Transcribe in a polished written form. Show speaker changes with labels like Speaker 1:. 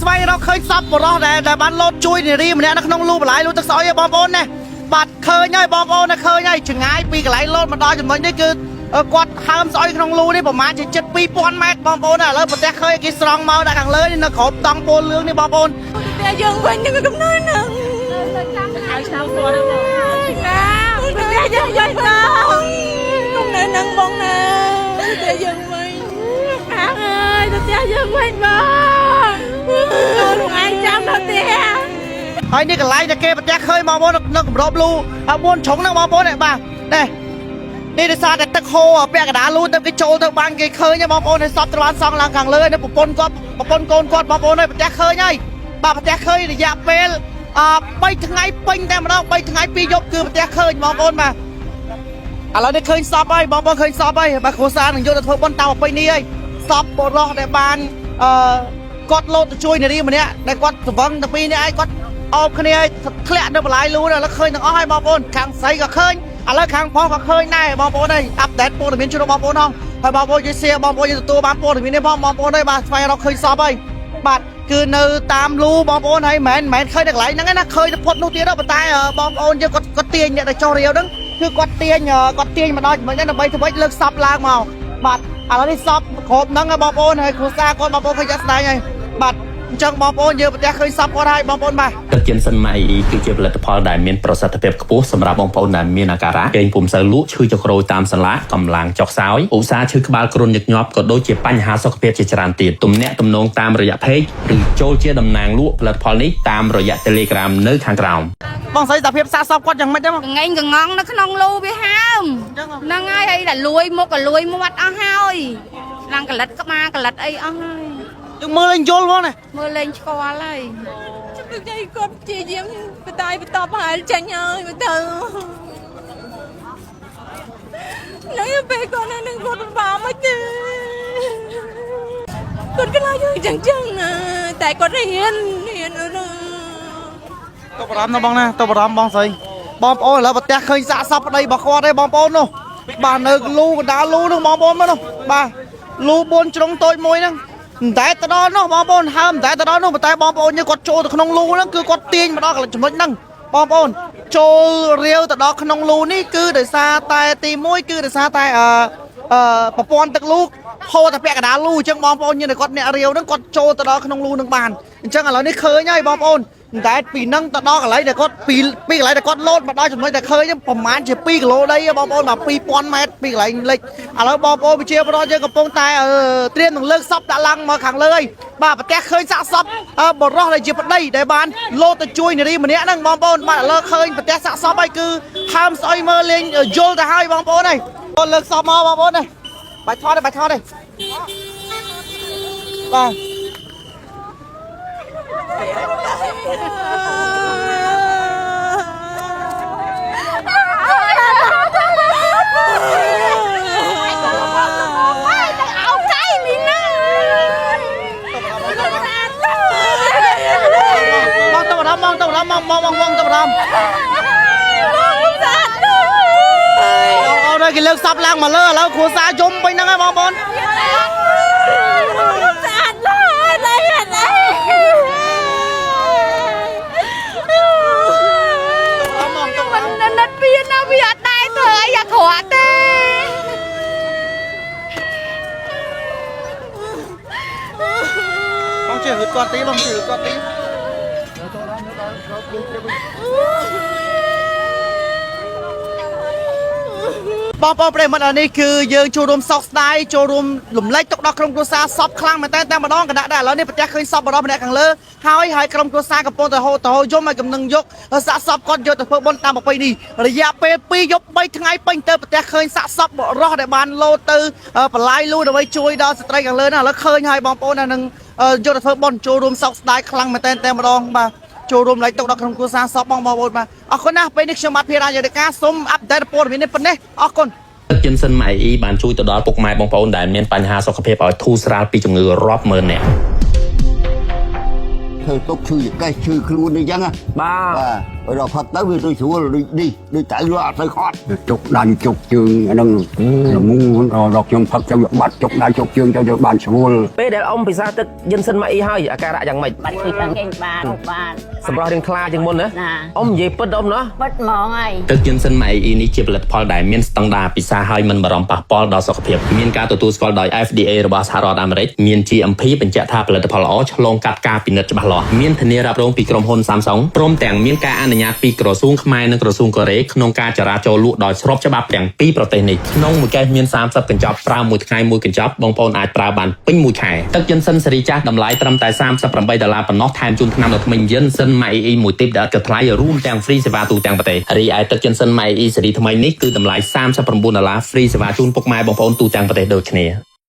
Speaker 1: ស្វែងរកឃើញសពបរោះដែលបានលោតជួយនារីម្នាក់នៅក្នុងលូបន្លាយលូទឹកស្អុយបងប្អូនណាបាត់ឃើញហើយបងប្អូនឃើញហើយចងាយពីកន្លែងលោតមកដល់ចំណុចនេះគឺគាត់ហើមស្អុយក្នុងលូនេះប្រហែលជាជិត 2000 ម៉ែត្របងប្អូនឥឡូវប្រទេសឃើញគេស្រង់មកដាក់ខាងលើនេះនៅក្រោមតង់ពូលលឿងនេះបងប្អូនតែយើងវិញនឹងកំណើហ្នឹងហើយឆ្នាំគាត់ណាប្រទេសយើងវិញកំណើហ្នឹងបងណាប្រទេសយើងវិញអើយប្រទេសយើងវិញបងលោកឯងចាំទៅផ្ទះហើយនេះកន្លែងដែលគេប្រទះឃើញបងប្អូននៅគម្របលូ4ជ្រុងហ្នឹងបងប្អូនបាទនេះដោយសារតែទឹកហូរពាក់កណ្ដាលលូទៅគេចូលទៅបានគេឃើញបងប្អូនឲ្យសពត្រូវបានសង់ឡើងខាងលើនៅប្រពន្ធគាត់ប្រពន្ធកូនគាត់បងប្អូនឲ្យប្រទះឃើញហើយបាទប្រទះឃើញរយៈពេល3ថ្ងៃពេញតែម្ដង3ថ្ងៃ2យប់គឺប្រទះឃើញបងប្អូនបាទឥឡូវនេះឃើញសពហើយបងប្អូនឃើញសពហើយបាទគ្រួសារនឹងយកទៅធ្វើបុណ្យតាមប្រពៃណីហើយសពបរោះដែលបានគាត់លោតទៅជួយនារីម្នាក់ដែលគាត់ស្វឹងទៅពីនេះឯងគាត់អោបគ្នាឲ្យធ្លាក់នៅបន្លាយលូដល់ឃើញទាំងអស់ហើយបងប្អូនខាងស្រីក៏ឃើញឥឡូវខាងប្រុសក៏ឃើញដែរបងប្អូនអើយអាប់ដេតព័ត៌មានជូនបងប្អូនផងហើយបងប្អូនជួយshareបងប្អូនទទួលបានព័ត៌មាននេះផងបងប្អូនអើយបាទស្វែងរកឃើញសពហើយបាទគឺនៅតាមលូបងប្អូនហើយមិនមែនឃើញតែកន្លែងហ្នឹងណាឃើញតែផុតនោះទៀតប៉ុន្តែបងប្អូនយើងគាត់ទាញអ្នកដែលចុះរាវហ្នឹងគឺគាត់ទាញមកដល់ចំណុចហ្នឹងដើម្បីធ្វើលើកសពឡើងមកបាទឥឡូវនេះសពគ្រប់ហ្នឹងបងប្អូនហើយគ្រួសារគាត់បងប្អូនឃើញចាក់ស្ដាយហើយបាទអញ្ចឹងបងប្អូនយើងប្រទះឃើញសពគាត់ហើយបងប្អូនបាទ
Speaker 2: ទឹកជិនសិនម៉ៃគឺជាផលិតផលដែលមានប្រសិទ្ធភាពខ្ពស់សម្រាប់បងប្អូនដែលមានអាការៈគេងពុំសូវលក់ឈឺចក្រូយតាមសន្លាក់កម្លាំងចុកសោយឧស្សាហ៍ឈឺក្បាលគ្រុនញឹកញាប់ក៏ដូចជាបញ្ហាសុខភាពជាច្រើនទៀតទំនាក់ទំនងតាមរយៈ Page ឬចូលជាតំណាងលក់ផលិតផលនេះតាមរយៈ Telegram នៅខាងក្រោម
Speaker 1: បងស្រីតាភាពសាកសពគាត់យ៉ាងម៉េចទេបង
Speaker 3: ងែងកងងនៅក្នុងលូវាហើមហ្នឹងហើយតែលួយមុខក៏លួយមាត់អស់ហើយឡើងកលិតក្បាលកលិតអីអស់ហើយ
Speaker 1: យើងមើលលេងយល់ផងណា
Speaker 3: មើលលេងស្គាល់ហើយ
Speaker 4: ជំនុំใจគាត់ព្យាយាមបតាយបន្តប្រហែលចាញ់ហើយមើលទៅឡើយពេលគាត់នៅនឹងគាត់បាមិនទេគាត់ខ្លាចយើងចឹងណាតែគាត់ហ៊ាន
Speaker 1: ទៅបារម្ភណាបងណាទៅបារម្ភបងស្រីបងប្អូនឥឡូវប្រទះឃើញសាកសពប្តីរបស់គាត់ទេបងប្អូននោះបាទនៅលូកណ្ដាលលូនោះបងប្អូនមើលនោះបាទលូ4ជ្រុងតូចមួយហ្នឹងតែទៅដល់នោះបងប្អូនហើមតែទៅដល់នោះតែបងប្អូនយើងគាត់ចូលទៅក្នុងលូហ្នឹងគឺគាត់ទាញមកដល់ចំណុចហ្នឹងបងប្អូនចូលរាវទៅដល់ក្នុងលូនេះគឺដោយសារតែទី1គឺដោយសារតែប្រព័ន្ធទឹកលូហូរតែពាក់កណ្ដាលលូអញ្ចឹងបងប្អូនយើងគាត់អ្នករាវហ្នឹងគាត់ចូលទៅដល់ក្នុងលូហ្នឹងបានអញ្ចឹងឥឡូវនេះឃើញហើយបងប្អូនតែពីហ្នឹងទៅដល់កន្លែងដែលគាត់ពីកន្លែងដែលគាត់លោតមកដល់ចំណុចដែលឃើញប្រហែលជា2គីឡូដីបងប្អូនបាទ2000 ម៉ែត្រពីកន្លែងលិចឥឡូវបងប្អូនប្រជាពលរដ្ឋយើងកំពុងតែត្រៀមនឹងលើកសពដាក់ឡើងមកខាងលើហើយបាទប្រទះឃើញសាកសពបរោះដែលជាប្តីដែលបានលោតទៅជួយនារីម្នាក់ហ្នឹងបងប្អូនបាទឥឡូវឃើញប្រទះសាកសពហើយគឺហើមស្អុយមើលលេងយល់ទៅហើយបងប្អូនហើយលើកសពមកបងប្អូនហើយបាច់ថតទេបាទអូនគេលើកសពឡើងមកលើឥឡូវគ្រួសារយំពេញហ្នឹងហើយបងប្អូន
Speaker 3: ស្អាតឡើយតែអត់អីមិនណិតវាណាវាអត់ដែរធ្វើអីអាក្រក់ទេ
Speaker 1: បងជឿគាត់ទីបងជឿគាត់ទីបងប្អូនប្រិយមិត្តនេះគឺយើងចូលរួមសោកស្ដាយចូលរួមរំលែកទុកដល់ក្រុមគ្រួសារសពខ្លាំងមែនតើតែម្ដងកណ្ដាស់ដែរឥឡូវនេះប្រទះឃើញសពបរិបម្នាក់ខាងលើហើយក្រុមគ្រួសារកំពុងតែហូរយំឲ្យកំណឹងយកសាកសពគាត់យកទៅធ្វើបុណ្យតាមប្រពៃណីរយៈពេល2យប់3ថ្ងៃពេញទៅប្រទះឃើញសាកសពបរិបដែលបានលោតទៅបន្លាយលូដើម្បីជួយដល់ស្ត្រីខាងលើហ្នឹងឥឡូវឃើញហើយបងប្អូននឹងយកទៅធ្វើបុណ្យចូលរួមសោកស្ដាយខ្លាំងមែនតើតែម្ដងបាទចូលរួមលេខទុកដល់ក្រុមគ្រួសារសពបងប្អូនបាទអរគុណណាស់ពេលនេះខ្ញុំបាទភារាយន្តការសូមអាប់ដេតព័ត៌មាននេះប៉ុណ្ណេះអរគុណ
Speaker 2: ទឹកជិនសិនម៉ៃបានជួយទៅដល់ពុកម៉ែបងប្អូនដែលមានបញ្ហាសុខភាពឲ្យធូរស្រាលពីជំងឺរាប់ម៉ឺននាក់
Speaker 5: ធ្វើទុកឈឺកេះឈឺខ្លួនអីចឹង
Speaker 2: បាទ
Speaker 5: rồi Phật tới với tôi xua rồi đi chạy ra tới khót chục đàn chục chương nâng muốn rồi đọc trong Phật cho bạch chục đàn chục chương cho bàn xua
Speaker 6: ពេលដែលអ៊ំពិសាទឹកយិនសិនមកអីហើយអាការៈយ៉ាងម៉េច
Speaker 7: បាត់ពីខាងគេបាន
Speaker 6: សម្រាប់រៀងថ្លាជាងមុនណាអ៊ំនិយាយពិតអ៊ំណា
Speaker 7: បាត់ហ្មងហើយ
Speaker 2: ទឹកយិនសិនម៉ៃអ៊ីនេះជាផលិតផលដែលមានស្តង់ដារពិសាហើយមិនបារម្ភប៉ះពាល់ដល់សុខភាពមានការទទួលស្គាល់ដោយ FDA របស់សហរដ្ឋអាមេរិកមាន GMP បញ្ជាក់ថាផលិតផលល្អឆ្លងកាត់ការពិនិត្យច្បាស់លាស់មានធានារ៉ាប់រងពីក្រុមហ៊ុន Samsung ព្រមទាំងមានការអនុញ្ញាតពីក្រសួងខ្មែរនិងក្រសួងកូរ៉េក្នុងការចរាចរលក់ដោយស្របច្បាប់ទាំងពីរប្រទេសនេះក្នុងមួយកេសមាន30កញ្ចប់ប្រើមួយថ្ងៃមួយកញ្ចប់បងប្អូនអាចប្រើបានពេញមួយខែទឹកយិនសិនសេរីចាស់តម្លៃត្រឹមតែ$38ប៉ុណ្ណោះថែមជូនថ្នាំដល់ក្មេងយិនសិនម៉ៃអ៊ីមួយទីបដែលឥតគិតថ្លៃរួមទាំង free សេវាទូទាំងប្រទេសរីឯទឹកយិនសិនម៉ៃអ៊ីសេរីថ្មីនេះគឺតម្លៃ$39 free សេវាជូនពុកម៉ែបងប្អូនទូទាំងប្រទេសដូចគ្នា